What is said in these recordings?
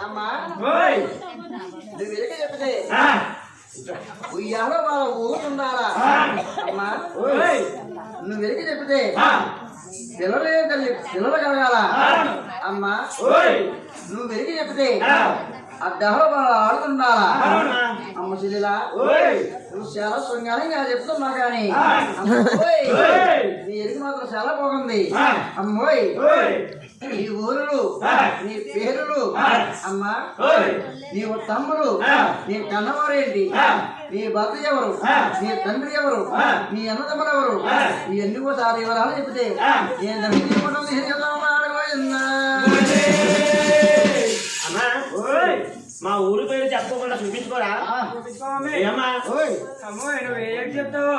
అమ్మా నువ్వు వెనక చెప్తే ఉయ్యాలో వాళ్ళ ఊరుతున్నారా అమ్మా నువ్వు వెనక చెప్తే పిల్లలే తల్లి పిల్లలు కలగాల అమ్మా నువ్వు వెనక చెప్తే అద్దహలో వాళ్ళు ఆడుతుండాలా అమ్మ చెల్లిలా నువ్వు చాలా శృంగారంగా చెప్తున్నా కానీ నీ ఎరుగు మాత్రం చాలా బాగుంది అమ్మోయ్ నీ ఊరులు నీ పేరులు అమ్మా నీ తమ్ముడు నీ కన్నవారేంటి నీ భర్త ఎవరు నీ తండ్రి ఎవరు నీ అన్నదమ్ములు ఎవరు నీ ఎన్ని సారి వివరాలు చెప్తే మా ఊరు పేరు చెప్పుకోకుండా చూపించుకోరా చెప్తావు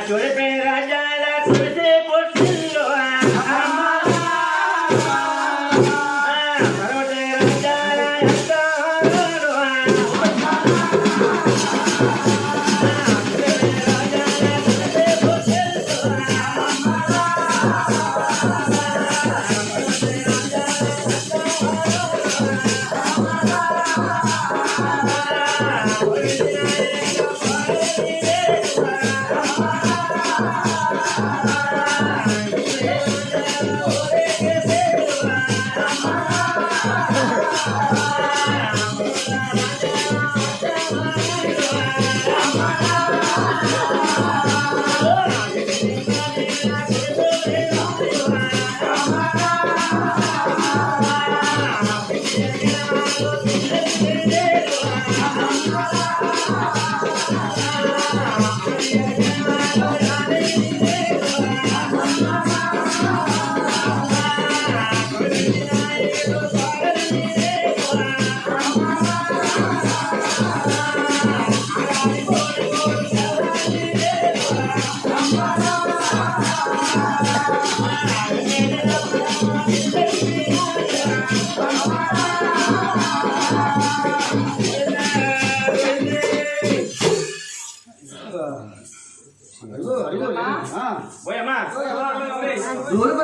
చూడే పేరు రాజాల చూసే పొట్టిల్లో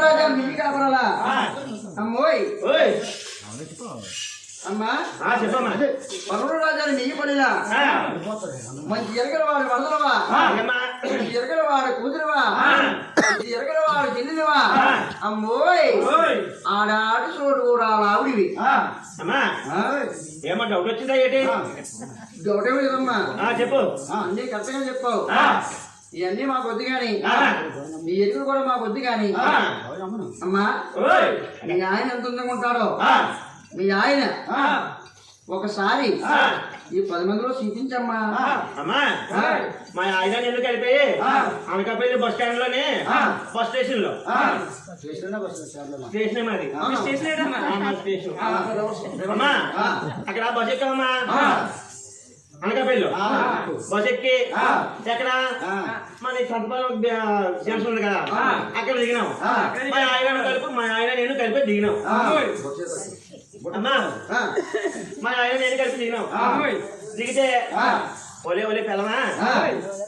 రాజా మీకు కాపరాలా అమ్మోయ్ అమ్మా పర్వడు రాజాని మీకు పడినా మంచి ఎరగల వాడు వరదలవా ఎరగల వాడు కూతురువా ఎరగల వాడు చెల్లినవా అమ్మోయ్ ఆడాడు చూడు కూడా ఆవిడివి ఏమో డౌట్ వచ్చిందా ఏంటి డౌట్ ఏమి లేదమ్మా చెప్పు అన్నీ కరెక్ట్గా చెప్పావు ఇవన్నీ మాకు వద్దు కానీ మీ ఎరువులు కూడా మాకు వద్దు కానీ అమ్మా మీ ఆయన ఎంత అందంగా ఉంటాడో మీ ఆయన ఒకసారి ఈ 10 మందిలో చూపించమ్మా. అమ్మా మా ఆయన ఎందుకు కలిపి అనకాపల్లి బస్ స్టాండ్ లోనే బస్ స్టేషన్ లో స్టేషన్ మాది స్టేషన్ అమ్మా అక్కడ బస్ ఎక్కామమ్మా అనకాపల్లిలో బస్ ఎక్కి ఎక్కడ మన సంతపాలెం జంక్షన్ ఉంది కదా అక్కడ దిగినాము. మా ఆయన నేను కలిపి దిగినాం. అమ్మా మా ఆయన నేను కలిపి దిగినాం. దిగితే ఒలే ఒలే పిల్లమా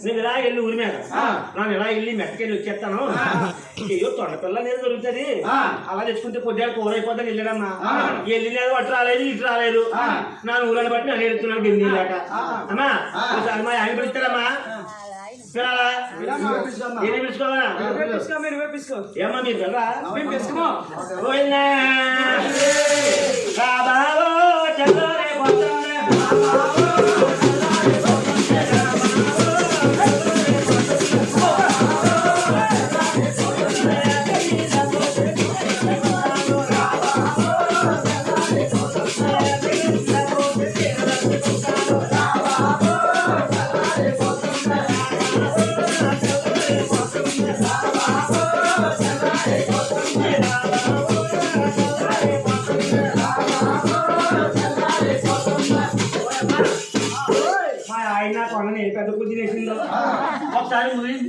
నేను ఇలా వెళ్ళి ఊరి మీద నన్ను ఇలా వెళ్ళి మెట్టకెళ్ళి వచ్చేస్తాను అయ్యో తొండ పిల్ల నేను దొరుకుతుంది అలా తెచ్చుకుంటే పొద్దుగా కూర అయిపోతాను వెళ్ళాడమ్మా. వెళ్ళినది అటు రాలేదు ఇటు రాలేదు నా ఊళ్ళని బట్టి నన్ను ఎడుతున్నాను గిన్నె లేక. అమ్మా మా ఆయన పిలుస్తారమ్మా పిల్లలా ఏమి పిలుచుకోవాలా ఏమ్మా మీరు పిల్లరా బాబా చంద్రే Bye.